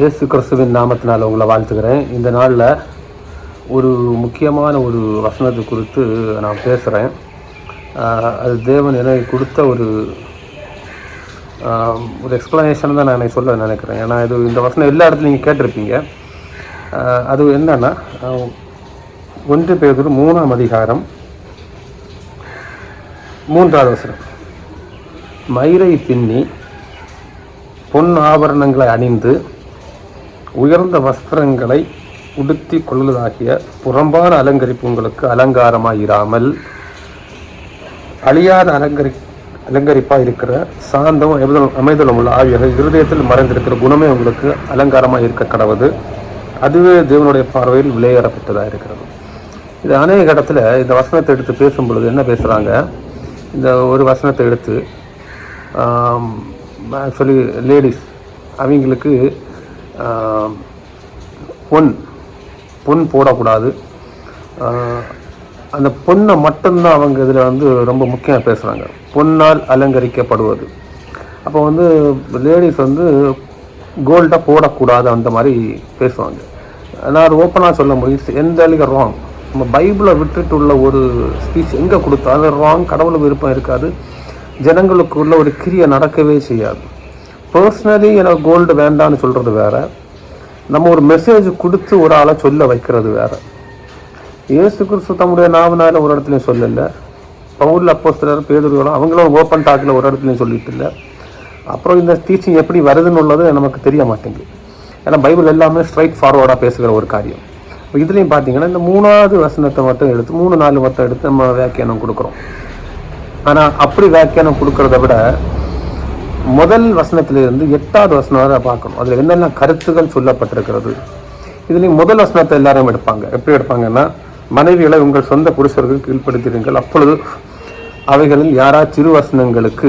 இயேசு கிறிஸ்துவின் நாமத்தினால் உங்களை வாழ்த்துக்கிறேன். இந்த நாளில் ஒரு முக்கியமான ஒரு வசனத்தை குறித்து நான் பேசுகிறேன். அது தேவன் எனக்கு கொடுத்த ஒரு எக்ஸ்ப்ளனேஷன் தான் நான் சொல்ல நினைக்கிறேன். ஏன்னா இந்த வசனம் எல்லா இடத்துலையும் நீங்கள் கேட்டிருப்பீங்க. அது என்னன்னா 1 பேதுரு 3ஆம் அதிகாரம் 3வது வசனம். மயிரை பின்னி பொன் ஆபரணங்களை அணிந்து உயர்ந்த வஸ்திரங்களை உடுத்தி கொள்வதாகிய புறம்பான அலங்கரிப்பு உங்களுக்கு அலங்காரமாயிராமல் அழியாத அலங்கரிப்பாக இருக்கிற சாந்தம் அமைதலும் உள்ள ஆவியாக இருதயத்தில் மறைந்திருக்கிற குணமே உங்களுக்கு அலங்காரமாக இருக்க கடவுது. அதுவே தேவனுடைய பார்வையில் விலையேறப்பட்டதாக இருக்கிறது. இது அநேக இடத்துல இந்த வசனத்தை எடுத்து பேசும் பொழுது என்ன பேசுகிறாங்க, இந்த ஒரு வசனத்தை எடுத்து ஆக்சுவலி லேடிஸ் அவங்களுக்கு பொன் போடக்கூடாது, அந்த பொண்ணை மட்டும்தான் அவங்க இதில் ரொம்ப முக்கியமாக பேசுகிறாங்க, பொன்னால் அலங்கரிக்கப்படுவது. அப்போ லேடிஸ் கோல்டாக போடக்கூடாது அந்த மாதிரி பேசுவாங்க. நான் அது ஓப்பனாக சொல்ல முடியும், எந்த அளவுக்கு ராங். நம்ம பைபிளை விட்டுட்டு உள்ள ஒரு ஸ்பீச் எங்கே கொடுத்தா அது ராங். கடவுளுக்கு விருப்பம் இருக்காது, ஜனங்களுக்குள்ள ஒரு கிரியை நடக்கவே செய்யாது. பர்சனலி எனக்கு கோல்டு வேண்டான்னு சொல்கிறது வேறு, நம்ம ஒரு மெசேஜ் கொடுத்து ஒரு ஆளை சொல்ல வைக்கிறது வேறு. இயேசு கிறிஸ்து தம்முடைய நாவனால ஒரு இடத்துலையும் சொல்லலை, பவுல் அப்போஸ்தலர் பேதுருவெல்லாம் அவங்களும் ஓப்பன் டாக்கில் ஒரு இடத்துலையும் சொல்லிட்டு இல்லை. அப்புறம் இந்த டீச்சிங் எப்படி வருதுன்னு உள்ளது நமக்கு தெரிய மாட்டேங்குது. ஏன்னா பைபிள் எல்லாமே ஸ்ட்ரைட் ஃபார்வர்டாக பேசுகிற ஒரு காரியம். இப்போ இதுலேயும் பார்த்தீங்கன்னா இந்த 3வது வசனத்தை மட்டும் எடுத்து 3-4 மட்டும் எடுத்து நம்ம வியாக்கியானம் கொடுக்குறோம். ஆனால் அப்படி வியாக்கியானம் கொடுக்கறத விட முதல் வசனத்திலிருந்து 8வது வசனம் வரை பார்க்கணும். அதில் என்னென்ன கருத்துக்கள் சொல்லப்பட்டிருக்கிறது. இதுலேயும் முதல் வசனத்தை எல்லாரும் எடுப்பாங்க. எப்படி எடுப்பாங்கன்னா, மனைவிகளை உங்கள் சொந்த புருஷர்கள் கீழ்ப்படுத்திடுங்கள், அப்பொழுது அவைகளில் சிறு வசனங்களுக்கு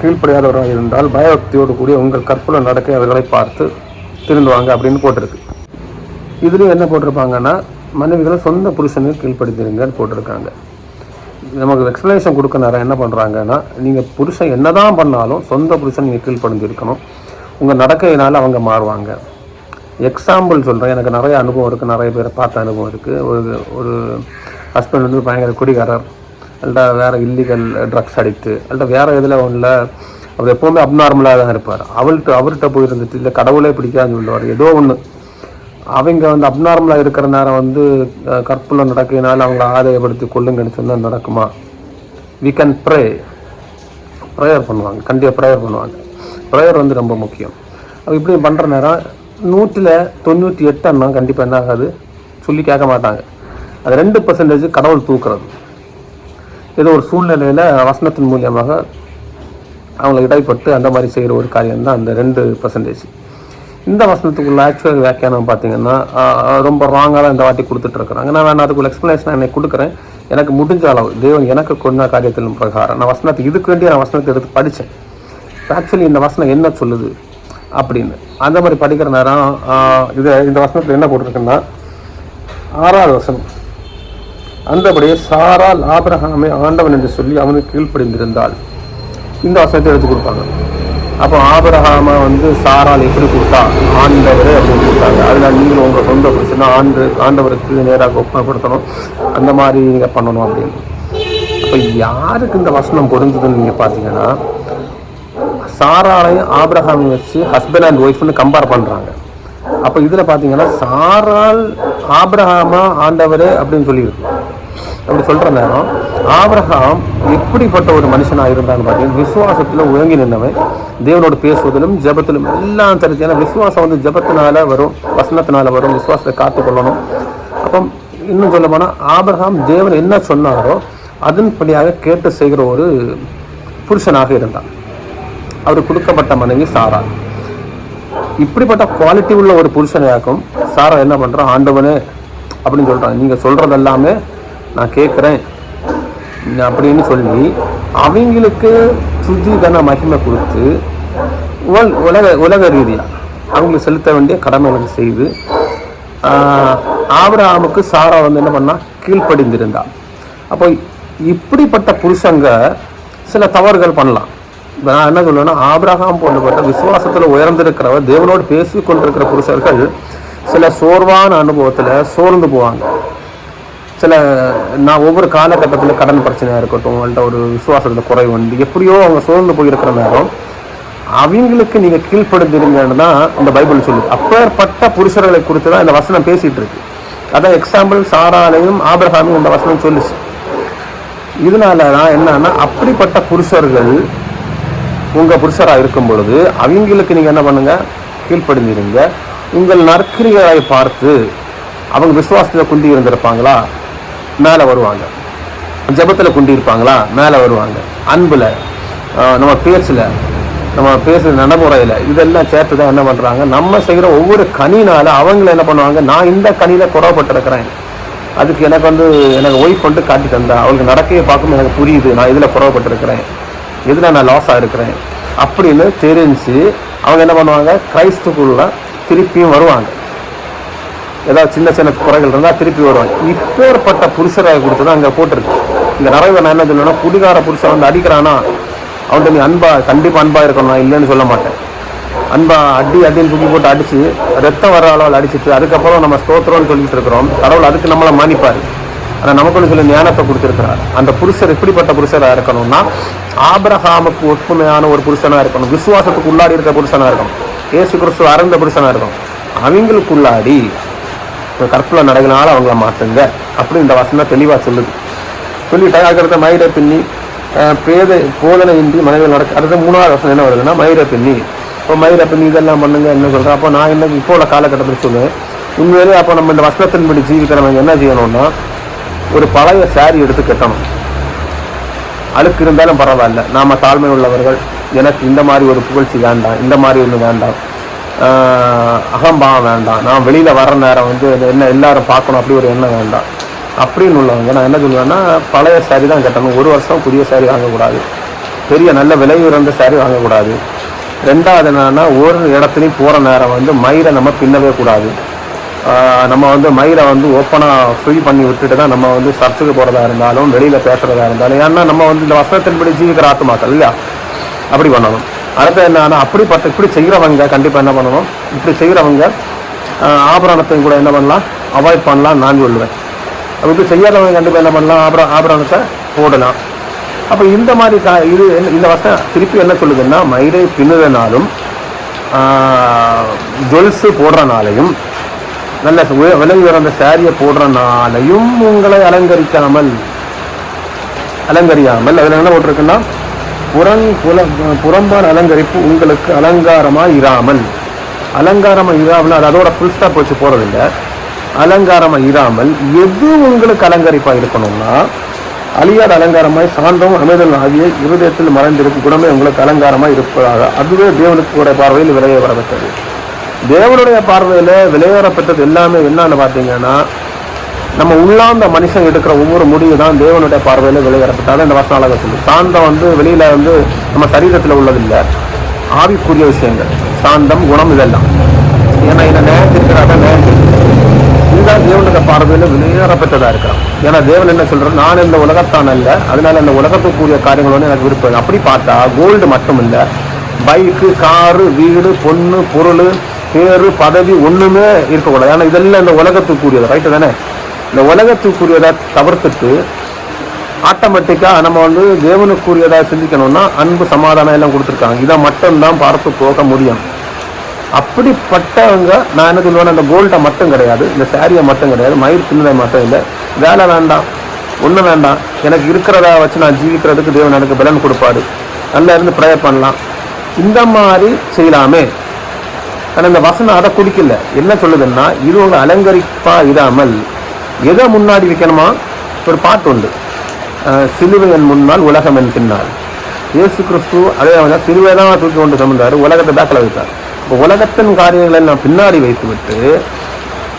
கீழ்ப்படியாதவராக இருந்தால் பயபக்தியோடு கூடிய உங்கள் கற்புல நடக்க அவர்களை பார்த்து திருந்துவாங்க அப்படின்னு போட்டிருக்கு. இதுலேயும் என்ன போட்டிருப்பாங்கன்னா, மனைவிகளை சொந்த புருஷனுக்கு கீழ்ப்படுத்திடுங்கன்னு போட்டிருக்காங்க. நமக்கு எக்ஸ்ப்ளனேஷன் கொடுக்க நேரம் என்ன பண்ணுறாங்கன்னா, நீங்கள் புருஷன் என்ன தான் பண்ணாலும் சொந்த புருஷன் நீங்கள் கீழ்ப்படுத்திருக்கணும், உங்கள் நடக்கையினால் அவங்க மாறுவாங்க. எக்ஸாம்பிள் சொல்கிறேன், எனக்கு நிறைய அனுபவம் இருக்குது, நிறைய பேரை பார்த்த அனுபவம் இருக்குது. ஒரு ஹஸ்பண்ட் பயங்கர குடிகாரர், அல்ல வேறு இல்லீகல் ட்ரக்ஸ் அடிக்ட்டு, அல்ல வேறு இதில் ஒன்றில் அவர் எப்போவுமே அப்நார்மலாக தான் இருப்பார். அவர்கிட்ட போயிருந்துட்டு இல்லை கடவுளே பிடிக்காதுன்னு சொல்லுவார். ஏதோ ஒன்று அவங்க அப்நார்மலாக இருக்கிற நேரம் கற்புல நடக்கிறதுனால அவங்கள ஆதாயப்படுத்தி கொள்ளுங்கன்னு சொன்னால் நடக்குமா? வி கேன் ப்ரேயர் பண்ணுவாங்க, கண்டிப்பாக ப்ரேயர் பண்ணுவாங்க. ப்ரேயர் ரொம்ப முக்கியம். அது இப்படி பண்ணுற நேரம் 198 கண்டிப்பாக என்ன ஆகாது, சொல்லி கேட்க மாட்டாங்க. அது 2% கடவுள் தூக்குறது. ஏதோ ஒரு சூழ்நிலையில் வசனத்தின் மூலியமாக அவங்களை இடைப்பட்டு அந்த மாதிரி செய்கிற ஒரு காரியம்தான் அந்த 2%. இந்த வசனத்துக்குள்ள ஆக்சுவல் வியாக்கியானம் பார்த்தீங்கன்னா ரொம்ப ராங்காக இந்த வாட்டி கொடுத்துட்ருக்குறாங்க. நான் அதுக்குள்ள எக்ஸ்ப்ளனேஷன் எனக்கு கொடுக்குறேன். எனக்கு முடிஞ்ச அளவு தேவன் எனக்கு கொண்ட காரியத்தின் பிரகாரம் நான் வசனத்துக்கு இதுக்கு வேண்டிய நான் வசனத்தை எடுத்து படித்தேன். ஆக்சுவலி இந்த வசனம் என்ன சொல்லுது அப்படின்னு அந்த மாதிரி படிக்கிற நேரம் இந்த வசனத்தில் என்ன போட்டிருக்குன்னா 6வது வசனம், அந்தபடியே சாரால் ஆபிரகாமை ஆண்டவன் என்று சொல்லி அவனுக்கு கீழ்ப்படிந்திருந்தால், இந்த வசனத்தை எடுத்து கொடுப்பாங்க. அப்போ ஆபிரகாமை சாரால் எப்படி கொடுத்தா, ஆண்டவரே அப்படின்னு கொடுத்தாங்க. அதில் நீங்களும் உங்கள் சொந்த புருஷனா ஆண்டவருக்கு நேராக ஒப்பமைப்படுத்தணும், அந்த மாதிரி நீங்கள் பண்ணணும் அப்படின்னு. அப்போ யாருக்கு இந்த வசனம் பொருந்ததுன்னு நீங்கள் பார்த்தீங்கன்னா, சாராலையும் ஆபிரகாமையும் வச்சு ஹஸ்பண்ட் அண்ட் ஒய்ஃப்னு கம்பேர் பண்ணுறாங்க. அப்போ இதில் பார்த்தீங்கன்னா சாரால் ஆபிரகாமா ஆண்டவரே அப்படின்னு சொல்லியிருக்கு. அப்படி சொல்கிற நேரம் ஆபிரகாம் எப்படிப்பட்ட ஒரு மனுஷனாக இருந்தான்னு பார்த்தீங்கன்னா, விசுவாசத்தில் உயங்கி நின்றவன், தேவனோடு பேசுவதிலும் ஜபத்திலும் எல்லாம் தெரிஞ்சு. ஏன்னா விசுவாசம் ஜபத்தினால வரும், வசனத்தினால வரும், விசுவாசத்தை காத்துக்கொள்ளணும். அப்போ இன்னும் சொல்ல போனால் ஆபிரகாம் தேவன் என்ன சொன்னாரோ அதன்படியாக கேட்டு செய்கிற ஒரு புருஷனாக இருந்தான். அவர் கொடுக்கப்பட்ட மனைவி சாரா. இப்படிப்பட்ட குவாலிட்டி உள்ள ஒரு புருஷனையாக்கும் சாரா என்ன பண்ணுறான், ஆண்டவனே அப்படின்னு சொல்கிறான், நீங்கள் சொல்கிறது எல்லாமே நான் கேட்குறேன் அப்படின்னு சொல்லி அவங்களுக்கு துதிதன மகிமை கொடுத்து உலக ரீதியாக அவங்களுக்கு செலுத்த வேண்டிய கடமைகளை செய்து ஆபிரகாமுக்கு சாரா என்ன பண்ணா, கீழ்ப்படிந்திருந்தா. அப்போ இப்படிப்பட்ட புருஷங்க சில தவறுகள் பண்ணலாம். நான் என்ன சொல்லுவேன்னா, ஆபிரகாம் போன்றப்பட்ட விசுவாசத்தில் உயர்ந்திருக்கிறவர் தேவனோடு பேசி கொண்டிருக்கிற புருஷர்கள் சில சோர்வான அனுபவத்தில் சோர்ந்து போவாங்க. நான் ஒவ்வொரு காலகட்டத்தில் கடன் பிரச்சனையாக இருக்கட்டும், அவங்கள்ட்ட ஒரு விசுவாசத்தில் குறை வந்து எப்படியோ அவங்க சோர்ந்து போயிருக்கிற நேரம் அவங்களுக்கு நீங்கள் கீழ்ப்படுத்திருங்கன்னு தான் இந்த பைபிள் சொல்லுது. அப்பேற்பட்ட புருஷர்களை குறித்து தான் இந்த வசனம் பேசிகிட்டு இருக்கு. அதான் எக்ஸாம்பிள் சாராலையும் ஆபிரகாமையும் இந்த வசனம் சொல்லுச்சு. இதனால தான் என்னன்னா, அப்படிப்பட்ட புருஷர்கள் உங்கள் புருஷராக இருக்கும் பொழுது அவங்களுக்கு நீங்கள் என்ன பண்ணுங்க, கீழ்ப்படுத்திடுங்க. உங்கள் நற்கிரிகளை பார்த்து அவங்க விசுவாசத்தில் குண்டி இருந்திருப்பாங்களா, மேலே வருவாங்க. ஜபத்தில் குண்டி இருப்பாங்களா, மேலே வருவாங்க. அன்பில், நம்ம பேச்சில், நம்ம பேசுகிற நடைமுறையில் இதெல்லாம் சேர்த்து தான் என்ன பண்ணுறாங்க, நம்ம செய்கிற ஒவ்வொரு கனினால் அவங்கள என்ன பண்ணுவாங்க, நான் இந்த கனியில் குறவப்பட்டிருக்கிறேன், அதுக்கு எனக்கு ஒய்ஃப் காட்டி தந்தா, அவளுக்கு நடக்கையை பார்க்கும் எனக்கு புரியுது, நான் இதில் குறவப்பட்டிருக்கிறேன், இதில் நான் லாஸாக இருக்கிறேன் அப்படின்னு தெரிஞ்சு அவங்க என்ன பண்ணுவாங்க, கிறிஸ்துக்குள்ள திருப்பியும் வருவாங்க. ஏதாவது சின்ன சின்ன குறைகள் இருந்தால் திருப்பி வருவாங்க. இப்பேற்பட்ட புருஷராக கொடுத்து தான் அங்கே போட்டிருக்கு. இந்த நிறைய நான் என்ன சொல்லணும்னா, குடிகார புருஷன் அடிக்கிறானா அவன்கிட்ட நீ கண்டிப்பாக அன்பாக இருக்கணும், நான் இல்லைன்னு சொல்ல மாட்டேன். அடின்னு தூக்கி போட்டு அடித்து ரத்தம் வர அளவில் அடிச்சுட்டு அதுக்கப்புறம் நம்ம ஸ்தோத்திரம்னு சொல்லிட்டு இருக்கிறோம். கடவுள் அதுக்கு நம்மளை மானிப்பார். ஆனால் நமக்குன்னு சொல்லி ஞானத்தை கொடுத்துருக்கிறார். அந்த புருஷர் எப்படிப்பட்ட புருஷராக இருக்கணும்னா, ஆபிரகாமுக்கு ஒப்புமையான ஒரு புருஷனாக இருக்கணும், விசுவாசத்துக்கு உள்ளாடி இருக்கிற புருஷனாக இருக்கணும், இயேசு கிறிஸ்து அறந்த புருஷனாக இருக்கணும். அவங்களுக்கு உள்ளாடி கற்புல நடக்கினாலும் அவங்கள மாற்றுங்க அப்படி இந்த வசனம் தெளிவாக சொல்லுது. சொல்லிட்டு அதுக்கடுத்த மயிரை பின்னி போதனையின்றி மனைவி நடக்க. அடுத்த 3வது வசனம் என்ன வருதுன்னா, மயிரை பின்னி. இப்போ மயிரை பின்னி இதெல்லாம் பண்ணுங்க என்ன சொல்கிறேன். அப்போ நான் என்ன இப்போ உள்ள காலகட்டத்தில் சொல்லுவேன், உண்மையிலே அப்போ நம்ம இந்த வசனத்தின்படி ஜீவிக்கிறவங்க என்ன செய்யணும்னா, ஒரு பழைய சாரி எடுத்து கட்டணும். அழுக்கு இருந்தாலும் பரவாயில்ல, நாம் தாழ்மை உள்ளவர்கள், எனக்கு இந்த மாதிரி ஒரு புகழ்ச்சி வேண்டாம், இந்த மாதிரி ஒன்று வேண்டாம், அகம்பாவம் வேண்டாம், நான் வெளியில் வர நேரம் என்ன எல்லாரும் பார்க்கணும் அப்படி ஒரு எண்ணம் வேண்டாம் அப்படின்னு உள்ளவங்க நான் என்ன சொல்லுவேன்னா, பழைய சாரி தான் கட்டணும். 1 வருஷம் புதிய சாரி வாங்கக்கூடாது, பெரிய நல்ல விலை உயர்ந்த சாரி வாங்கக்கூடாது. 2வது என்னன்னா, ஒரு இடத்துலையும் போகிற நேரம் மயிரை நம்ம பின்னவே கூடாது. நம்ம மயிரை ஓப்பனாக ஃப்ரீ பண்ணி விட்டுட்டு தான் நம்ம சர்ச்சுக்கு போகிறதா இருந்தாலும் வெளியில் பேசுகிறதா இருந்தாலும், ஏன்னா நம்ம இந்த வசனத்தின்படி ஜீவிக்கிற ஆத்துமாக்கள் இல்லையா, அப்படி பண்ணணும். அடுத்து என்னன்னா, இப்படி செய்கிறவங்க கண்டிப்பாக என்ன பண்ணணும், இப்படி செய்கிறவங்க ஆபரணத்தையும் கூட என்ன பண்ணலாம், அவாய்ட் பண்ணலாம் நான் சொல்லுவேன். அப்படி செய்யாதவங்க கண்டிப்பாக என்ன பண்ணலாம், ஆபரணத்தை போடலாம். அப்போ இந்த மாதிரி இந்த வசனம் திருப்பி என்ன சொல்லுதுன்னா, மயிரை பின்னுறனாலும் ஜுவல்ஸு போடுறனாலையும் நல்ல விலை உயர்ந்த சாரியை போடுறனாலையும் உங்களை அலங்கரியாமல் அதில் என்ன போட்டிருக்குன்னா, புறம்பான அலங்கரிப்பு உங்களுக்கு அலங்காரமாக இராமல் அதோட ஃபுல் ஸ்டாப் வச்சு போகிறதில்லை. அலங்காரமாக இராமல் எது உங்களுக்கு அலங்கரிப்பாக இருக்கணும்னா, அழியாத அலங்காரமாய் சாந்தம் அமைதல் ஆகிய இருதயத்தில் மறைந்திருக்கும் குணமே உங்களுக்கு அலங்காரமாக இருப்பதாக, அதுவே தேவனுடைய பார்வையில் விலையை வரப்பட்டது. தேவனுடைய பார்வையில் விலையேறப்பட்டது எல்லாமே என்னன்னு பார்த்தீங்கன்னா, நம்ம உள்ளாந்த மனுஷன் எடுக்கிற ஒவ்வொரு முடிவு தான் தேவனுடைய பார்வையில் விலையேறப்பட்டால் இந்த வசனம் அழகாக சொல்லு. சாந்தம் வெளியில் நம்ம சரீரத்தில் உள்ளதில்லை, ஆவிக்குரிய விஷயங்கள், சாந்தம், குணம், இதெல்லாம். ஏன்னா இந்த நேரத்திற்கிறாத நேரத்தில் இதுதான் தேவனுடைய பார்வையில் விலையேறப்பட்டதாக இருக்கிறான். ஏன்னா தேவன் என்ன சொல்கிறார், நான் இந்த உலகத்தான் அல்ல, அதனால இந்த உலகத்துக்குரிய காரியங்கள் எனக்கு விருப்பம். அப்படி பார்த்தா கோல்டு மட்டும் இல்லை, பைக்கு, காரு, வீடு, பொண்ணு, பொருள், பேரு, பதவி ஒன்றுமே இருக்கக்கூடாது. ஏன்னா இதெல்லாம் இந்த உலகத்துக்குரியது, ரைட்டு தானே? இந்த உலகத்துக்குரியதை தவிர்த்துட்டு ஆட்டோமேட்டிக்காக நம்ம தேவனுக்குரியதாக சிந்திக்கணும்னா அன்பு, சமாதானம் எல்லாம் கொடுத்துருக்காங்க. இதை மட்டும்தான் பார்த்து போக முடியும். அப்படிப்பட்டவங்க நான் என்ன சொல்லுவேன்னா, இந்த கோல்டை மட்டும் கிடையாது, இந்த சாரியை மட்டும் கிடையாது, மயிர் பின்னலை மட்டும் இல்லை, வேலை வேண்டாம், ஒன்றும் வேண்டாம், எனக்கு இருக்கிறத வச்சு நான் ஜீவிக்கிறதுக்கு தேவன் எனக்கு பலன் கொடுப்பாரு, நல்லா இருந்து ப்ரேயர் பண்ணலாம், இந்த மாதிரி செய்யலாமே. ஆனால் இந்த வசனம் அதை குடிக்கல. என்ன சொல்லுதுன்னா, இது உங்கள் அலங்கரிப்பா இராமல் எதை முன்னாடி வைக்கணுமா? ஒரு பாட்டு உண்டு, சிலுவையன் முன்னால் உலகம் என் பின்னால். இயேசு கிறிஸ்து அதே சிலுவை தான் தூக்கி கொண்டு சுமந்தார், உலகத்தை பேக்கில் வைத்தார். இப்போ உலகத்தின் காரியங்களை நான் பின்னாடி வைத்து விட்டு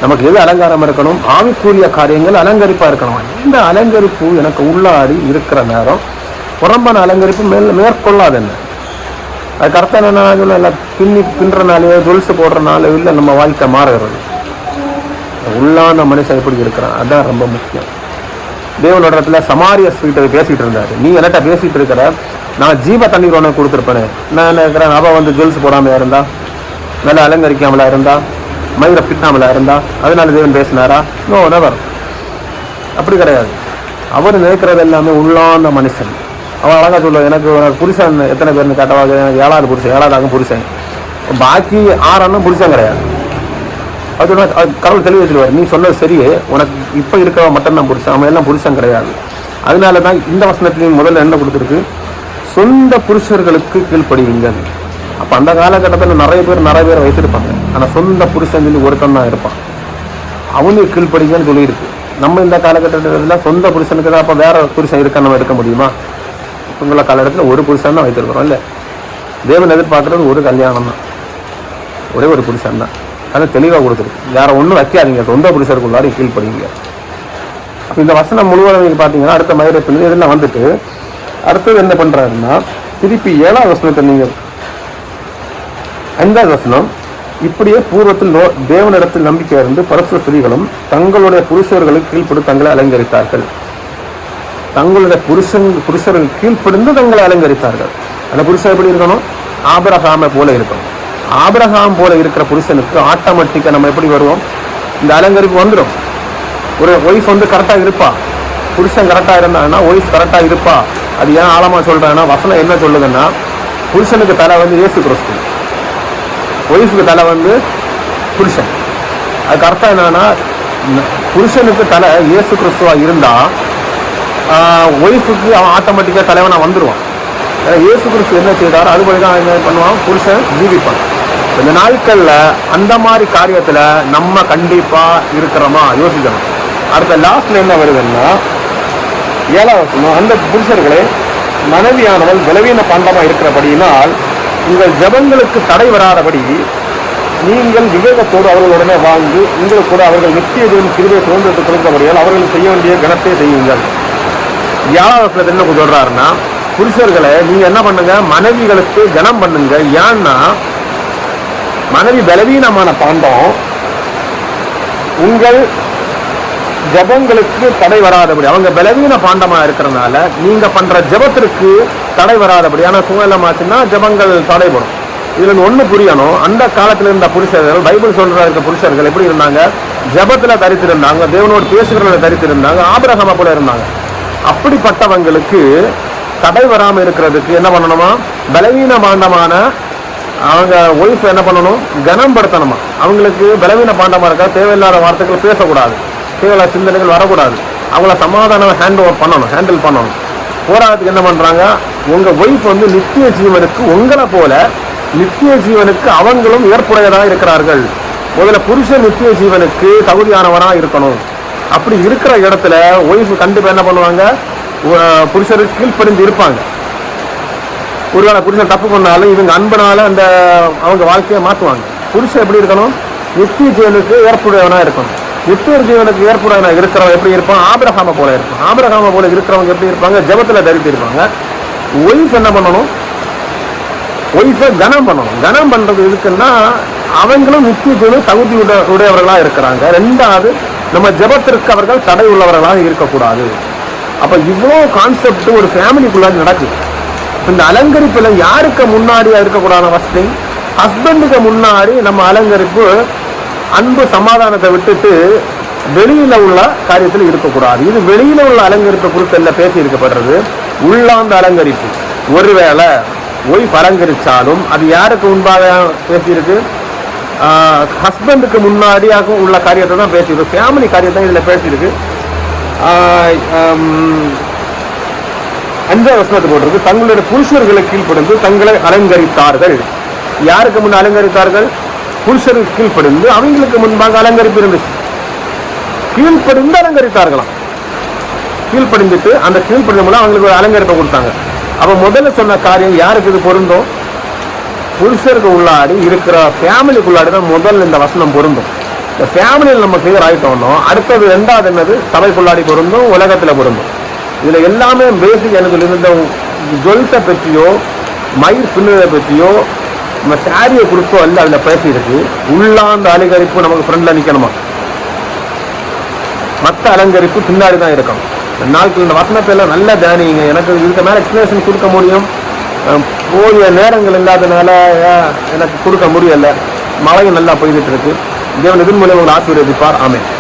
நமக்கு எது அலங்காரம் இருக்கணும், ஆவிக்குரிய காரியங்கள் அலங்கரிப்பாக இருக்கணும். இந்த அலங்கரிப்பு எனக்கு உள்ளாடி இருக்கிற நேரம் புறம்பான அலங்கரிப்பு மேற்கொள்ளாது. என்ன அதுக்கு அர்த்தம் என்னன்னா, பின்றனாலேயோ ஜொல்ஸு போடுறனால இல்லை நம்ம வாழ்க்கை மாறுகிறது. உள்ளான மனுஷன் எப்படி இருக்கிறான், அதுதான் ரொம்ப முக்கியம். தேவனோட இடத்துல சமாரிய ஸ்வீட்டை பேசிகிட்டு இருந்தார், நீ என்கிட்ட பேசிகிட்டு இருக்கிற நான் ஜீவ தண்ணீர் உனக்கு கொடுத்துருப்பேனே. நான் நினைக்கிறேன் அவள் வந்து ஜுவல்ஸ் போடாமல் இருந்தா, நல்லா அலங்கரிக்காமலா இருந்தா, மயிரை பின்னாமலா இருந்தா, அதனால தேவன் பேசினாரா? No, never. அப்படி கிடையாது. அவர் நினைக்கிறது எல்லாமே உள்ளான மனுஷன். அவன் அழகா சொல்லுவான், எனக்கு புருஷன் எத்தனை பேர்னு கேட்டவாங்க, எனக்கு 7வது புருஷன், 7வது புருஷன், பாக்கி 6 அண்ணன் புருஷன் கிடையாது. அது கடவுள் தெளிவு சொல்லுவார், நீ சொன்னது சரியே, உனக்கு இப்போ இருக்கிறவன் மட்டும்தான் புருஷன், அவன் எல்லாம் புருஷன் கிடையாது. அதனால தான் இந்த வசனத்திலையும் முதல்ல என்ன கொடுத்துருக்கு, சொந்த புருஷர்களுக்கு கீழ்ப்படியுங்கள். அப்போ அந்த காலகட்டத்தில் நிறைய பேர் வைத்திருப்பாங்க. ஆனால் சொந்த புருஷன் சொல்லி ஒருத்தன் தான் இருப்பான், அவனுக்கு கீழ்ப்படிங்கன்னு சொல்லியிருக்கு. நம்ம இந்த காலகட்டத்தில் சொந்த புருஷனுக்கு தான். அப்போ வேற புருஷன் இருக்க நம்ம இருக்க முடியுமா? உங்களை காலகட்டத்தில் ஒரு புருஷன் தான் வைத்திருக்கிறோம். இல்லை, தேவன் எதிர்பார்க்குறது ஒரு கல்யாணம் தான், ஒரே ஒரு புருஷன் தான். அதை தெளிவாக கொடுத்துருக்கு. யாரை ஒன்றும் வைக்காதீங்க, சொந்த புருஷருக்குள்ளாரையும் கீழ்ப்படிங்க. அப்போ இந்த வசனம் முழுவதும் நீங்கள் பார்த்தீங்கன்னா அடுத்த மயிரப்பில் இதெல்லாம் வந்துட்டு அடுத்தது என்ன பண்ணுறாருன்னா, திருப்பி 7வது வசனத்தை நீங்கள் 5வது வசனம், இப்படியே பூர்வத்தில் தேவனிடத்தில் நம்பிக்கை இருந்து பரஸ்பர ஸ்திரீகளும் தங்களுடைய புருஷர்களுக்கு கீழ்ப்படு தங்களை அலங்கரித்தார்கள். தங்களுடைய புருஷர்கள் கீழ்ப்படிந்து தங்களை அலங்கரித்தார்கள். அந்த புருஷன் எப்படி இருக்கணும்? ஆபிரகாமை போல இருக்கணும். ஆபிரகாம் போல இருக்கிற புருஷனுக்கு ஆட்டோமேட்டிக்காக நம்ம எப்படி வருவோம்? இந்த அலங்கரிப்பு வந்துடும். ஒரு ஒய்ஃப் வந்து கரெக்டாக இருப்பா, புருஷன் கரெக்டாக இருந்தாங்கன்னா ஒய்ஃப் கரெக்டாக இருப்பா. அது ஏன் ஆழமாக சொல்கிறேன்னா, வசனம் என்ன சொல்லுதுன்னா, புருஷனுக்கு தலை வந்து இயேசு கிறிஸ்து, ஒய்ஃபுக்கு தலை வந்து புருஷன். அதுக்கு அர்த்தம் என்னன்னா, புருஷனுக்கு தலை இயேசு கிறிஸ்துவாக இருந்தால் ஒய்ஃபுக்கு அவன் ஆட்டோமேட்டிக்காக தலைவனாக வந்துடுவான். ஏன்னா இயேசு கிறிஸ்து என்ன செய்தாரோ அதுபடி தான் என்ன பண்ணுவான், புருஷன் ஜீவிப்பான். இந்த நாட்களில் அந்த மாதிரி காரியத்தில் நம்ம கண்டிப்பாக இருக்கிறோமா யோசிக்கணும். அடுத்த லாஸ்ட்ல என்ன வருதுன்னா, 7வது வசனம், அந்த புருஷர்களே மனைவியானவள் பலவீன பாண்டமாக இருக்கிறபடியினால் உங்கள் ஜபங்களுக்கு தடை வராதபடி நீங்கள் விவேகத்தோடு அவர்களுடனே வாழ்ந்து உங்களுக்கு கூட அவர்கள் நித்தியத்தின் கிருபை சுதந்திரத்தை கொடுத்தபடியால் அவர்கள் செய்ய வேண்டிய கணத்தை செய்யுங்கள். 7வது வசனத்தில் என்ன சொல்றாருன்னா, புருஷர்களை நீங்க என்ன பண்ணுங்க, மனைவிகளுக்கு கனம் பண்ணுங்க. ஏன்னா மனைவி பலவீனமான பாண்டம், உங்கள் ஜபங்களுக்கு தடை வராதபடி, அவங்க பலவீன பாண்டமா இருக்கிறதுனால நீங்க பண்ற ஜபத்திற்கு தடை வராதபடியான சூழ்நிலை ஆச்சுன்னா ஜபங்கள் தடைபடும். இதுல ஒண்ணு புரியணும், அந்த காலத்துல இருந்த புருஷர்கள், பைபிள் சொல்ற இருக்க புருஷர்கள் எப்படி இருந்தாங்க? ஜபத்துல தரித்திருந்தாங்க, தேவனோடு பேசுகிறத தரித்திருந்தாங்க, ஆபிரகாமை போல இருந்தாங்க. அப்படிப்பட்டவங்களுக்கு தடை வராமல் இருக்கிறதுக்கு என்ன பண்ணணுமா, பலவீன பாண்டமான அவங்க ஒய்ஃப் என்ன பண்ணணும், கனம்படுத்தணுமா. அவங்களுக்கு பலவீன பாண்டமா இருக்கா, தேவையில்லாத வார்த்தைகள் பேசக்கூடாது, தேவையில்லாத சிந்தனைகள் வரக்கூடாது. அவங்கள சமாதானம் ஹேண்டில் பண்ணணும். போராட்டத்துக்கு என்ன பண்றாங்க, உங்க ஒய்ஃப் வந்து நித்திய ஜீவனுக்கு உங்களை போல நித்திய ஜீவனுக்கு அவங்களும் ஏற்புடையதாக இருக்கிறார்கள். முதல்ல புருஷன் நித்திய ஜீவனுக்கு தகுதியானவனா இருக்கணும். அப்படி இருக்கிற இடத்துல ஒய்ஃப் கண்டிப்பா என்ன பண்ணுவாங்க, புருஷருக்கு கீழ்ப்படிந்து இருப்பாங்க. ஒருவேளை புருஷன் தப்பு பண்ணாலும் இவங்க அன்பனால அந்த அவங்க வாழ்க்கையை மாற்றுவாங்க. புருஷன் எப்படி இருக்கணும், நித்திய ஜீவனுக்கு ஏற்புடையவனா இருக்கணும். நித்திய ஜீவனுக்கு ஏற்புடையவனா இருக்கிறவன் எப்படி இருப்பான், ஆபிரகாம போல இருப்பான். ஆபிரகாம போல இருக்கிறவங்க எப்படி இருப்பாங்க, ஜபத்துல தரித்து இருப்பாங்க. ஒய்ஃப் என்ன பண்ணணும், ஒய்ஃபை கனம் பண்ணணும். கனம் பண்றது எதுக்குன்னா, அவங்களும் நித்திய ஜீவனுக்கு தகுதி உடையவர்களா இருக்கிறாங்க. 2வது, நம்ம ஜபத்திற்கு அவர்கள் தடை உள்ளவர்களாக இருக்கக்கூடாது. அப்ப இவ்வளோ கான்செப்ட் ஒரு ஃபேமிலிக்குள்ள நடக்குது. இந்த அலங்கரிப்புல யாருக்கு முன்னாடியா இருக்கக்கூடாத வசதி, ஹஸ்பண்டுக்கு முன்னாடி நம்ம அலங்கரிப்பு அன்பு சமாதானத்தை விட்டுட்டு வெளியில உள்ள காரியத்தில் இருக்கக்கூடாது. இது வெளியில உள்ள அலங்கரிப்பை குறித்து பேசி இருக்கப்படுறது. உள்ளாந்த அலங்கரிப்பு, ஒருவேளை ஒய்ஃப் அலங்கரிச்சாலும் அது யாருக்கு முன்பாக பேசியிருக்கு, ஹஸ்பண்டுக்கு முன்னாடியாக உள்ள காரியத்தை தான் பேசியிருக்கு, ஃபேமிலி காரியத்தை இதில் பேசியிருக்கு. 5வது வசனத்தை போட்டிருக்கு, தங்களுடைய புருஷர்களுக்கு கீழ்ப்படிந்து தங்களை அலங்கரித்தார்கள். யாருக்கு முன் அலங்கரித்தார்கள், புருஷருக்கு கீழ்ப்படிந்து. அவங்களுக்கு முன்பாக அலங்கரிப்பு இருந்துச்சு, கீழ்ப்படிந்து அலங்கரித்தார்களாம். கீழ்ப்படிந்துட்டு அந்த கீழ்ப்படிந்த மூலம் அவங்களுக்கு ஒரு அலங்கரிப்பை கொடுத்தாங்க. அப்ப முதல்ல சொன்ன காரியம் யாருக்கு இது பொருந்தும், புருஷருக்கு உள்ளாடி இருக்கிற ஃபேமிலிக்குள்ளாடி தான் முதல்ல இந்த வசனம் பொருந்தும். இந்த ஃபேமிலியில் நம்ம கிளியர் ஆகிட்டோம்னோ அடுத்தது 2வது என்னது, சபைக்குள்ளாடி பொருந்தும், உலகத்துல பொருந்தும். இதுல எல்லாமே பேசிக் எனக்கு இருந்த ஜுவல்ஸை பற்றியோ மயிர் பின்னதை பற்றியோ நம்ம சாரியை கொடுத்தோ அல்ல அதில் பேசியிருக்கு. உள்ளாந்த அலங்கரிப்பு நமக்கு ஃப்ரெண்ட்ல நிற்கணுமா, மற்ற அலங்கரிப்பு பின்னாடி தான் இருக்கணும். நாட்கள் இந்த வசனத்தை எல்லாம் நல்லா தியானிங்க. எனக்கு இதுக்கு மேலே எக்ஸ்பிளேஷன் கொடுக்க முடியும், போதிய நேரங்கள் இல்லாதனால எனக்கு கொடுக்க முடியலை. மழையும் நல்லா பெய்துட்டு இருக்கு. தேவன் இதன் மூலம் உங்களை ஆசீர்வதிப்பார். ஆமென்.